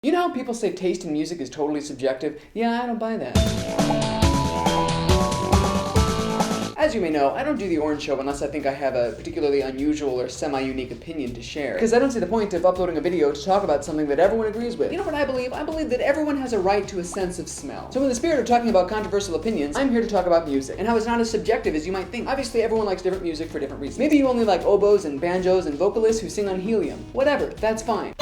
You know how people say taste in music is totally subjective? Yeah, I don't buy that. As you may know, I don't do the Orange Show unless I think I have a particularly unusual or semi-unique opinion to share. Because I don't see the point of uploading a video to talk about something that everyone agrees with. You know what I believe? I believe that everyone has a right to a sense of smell. So in the spirit of talking about controversial opinions, I'm here to talk about music, and how it's not as subjective as you might think. Obviously, everyone likes different music for different reasons. Maybe you only like oboes and banjos and vocalists who sing on helium. Whatever, that's fine.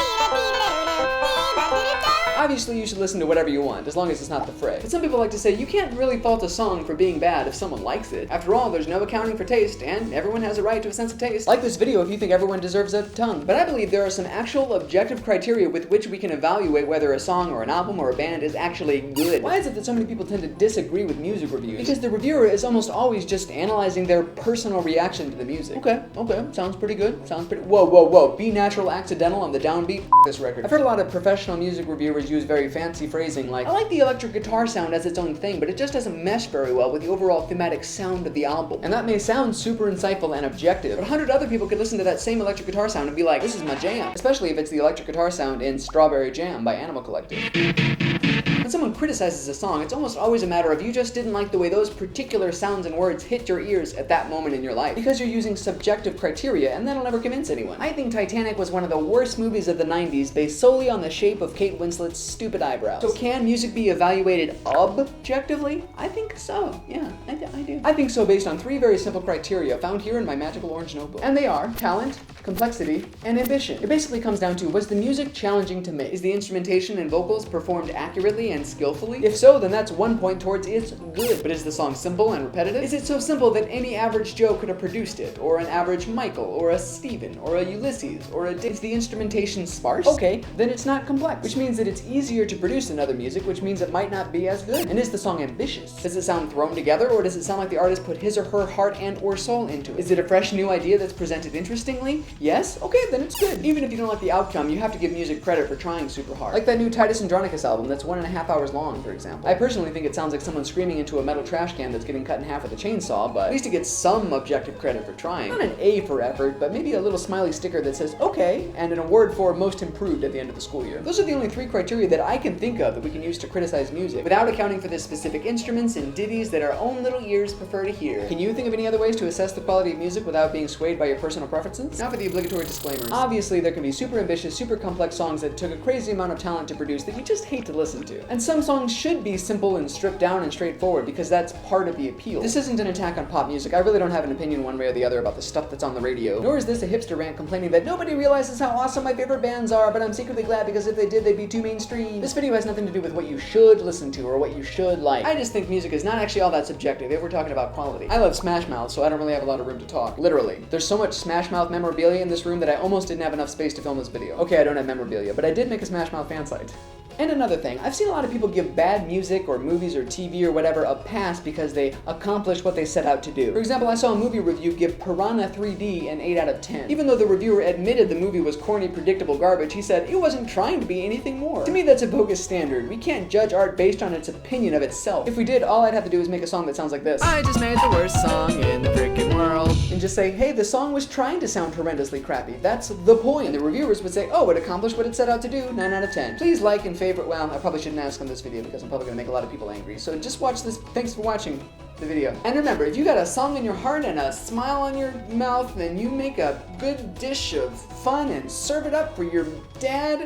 Obviously, you should listen to whatever you want, as long as it's not the fray. But some people like to say you can't really fault a song for being bad if someone likes it. After all, there's no accounting for taste, and everyone has a right to a sense of taste. Like this video if you think everyone deserves a tongue. But I believe there are some actual objective criteria with which we can evaluate whether a song or an album or a band is actually good. Why is it that so many people tend to disagree with music reviews? Because the reviewer is almost always just analyzing their personal reaction to the music. Okay, sounds pretty good. Whoa. Be natural, accidental on the downbeat. This record. I've heard a lot of professional music reviewers use very fancy phrasing like, I like the electric guitar sound as its own thing, but it just doesn't mesh very well with the overall thematic sound of the album. And that may sound super insightful and objective, but 100 other people could listen to that same electric guitar sound and be like, this is my jam. Especially if it's the electric guitar sound in Strawberry Jam by Animal Collective. When someone criticizes a song, it's almost always a matter of you just didn't like the way those particular sounds and words hit your ears at that moment in your life. Because you're using subjective criteria, and that'll never convince anyone. I think Titanic was one of the worst movies of the 90s based solely on the shape of Kate Winslet's stupid eyebrows. So can music be evaluated objectively? I think so, yeah, I do. I think so based on 3 very simple criteria found here in my magical orange notebook. And they are talent, complexity, and ambition. It basically comes down to, was the music challenging to make? Is the instrumentation and vocals performed accurately and skillfully? If so, then that's 1 point towards it's good. But is the song simple and repetitive? Is it so simple that any average Joe could have produced it? Or an average Michael, or a Stephen, or a Ulysses, or a... Is the instrumentation sparse? Okay, then it's not complex, which means that it's easier to produce than other music, which means it might not be as good. And is the song ambitious? Does it sound thrown together, or does it sound like the artist put his or her heart and or soul into it? Is it a fresh new idea that's presented interestingly? Yes? Okay, then it's good. Even if you don't like the outcome, you have to give music credit for trying super hard. Like that new Titus Andronicus album that's 1.5 hours long, for example. I personally think it sounds like someone screaming into a metal trash can that's getting cut in half with a chainsaw, but at least it gets some objective credit for trying. Not an A for effort, but maybe a little smiley sticker that says, okay, and an award for most improved at the end of the school year. Those are the only 3 criteria that I can think of that we can use to criticize music, without accounting for the specific instruments and ditties that our own little ears prefer to hear. Can you think of any other ways to assess the quality of music without being swayed by your personal preferences? Now for the obligatory disclaimers. Obviously, there can be super ambitious, super complex songs that took a crazy amount of talent to produce that you just hate to listen to. And some songs should be simple and stripped down and straightforward because that's part of the appeal. This isn't an attack on pop music. I really don't have an opinion one way or the other about the stuff that's on the radio. Nor is this a hipster rant complaining that nobody realizes how awesome my favorite bands are, but I'm secretly glad because if they did, they'd be too mainstream. This video has nothing to do with what you should listen to or what you should like. I just think music is not actually all that subjective if we're talking about quality. I love Smash Mouth, so I don't really have a lot of room to talk. Literally. There's so much Smash Mouth memorabilia in this room that I almost didn't have enough space to film this video. Okay, I don't have memorabilia, but I did make a Smash Mouth fan site. And another thing, I've seen a lot of people give bad music or movies or TV or whatever a pass because they accomplished what they set out to do. For example, I saw a movie review give Piranha 3D an 8 out of 10. Even though the reviewer admitted the movie was corny, predictable garbage, he said it wasn't trying to be anything more. To me, that's a bogus standard. We can't judge art based on its opinion of itself. If we did, all I'd have to do is make a song that sounds like this. I just made the worst song in the frickin' world. And just say, hey, the song was trying to sound horrendously crappy. That's the point. And the reviewers would say, oh, it accomplished what it set out to do, 9 out of 10. Please like and favorite, well, I probably shouldn't ask on this video because I'm probably gonna make a lot of people angry. So just watch this. Thanks for watching the video. And remember, if you got a song in your heart and a smile on your mouth, then you make a good dish of fun and serve it up for your dad.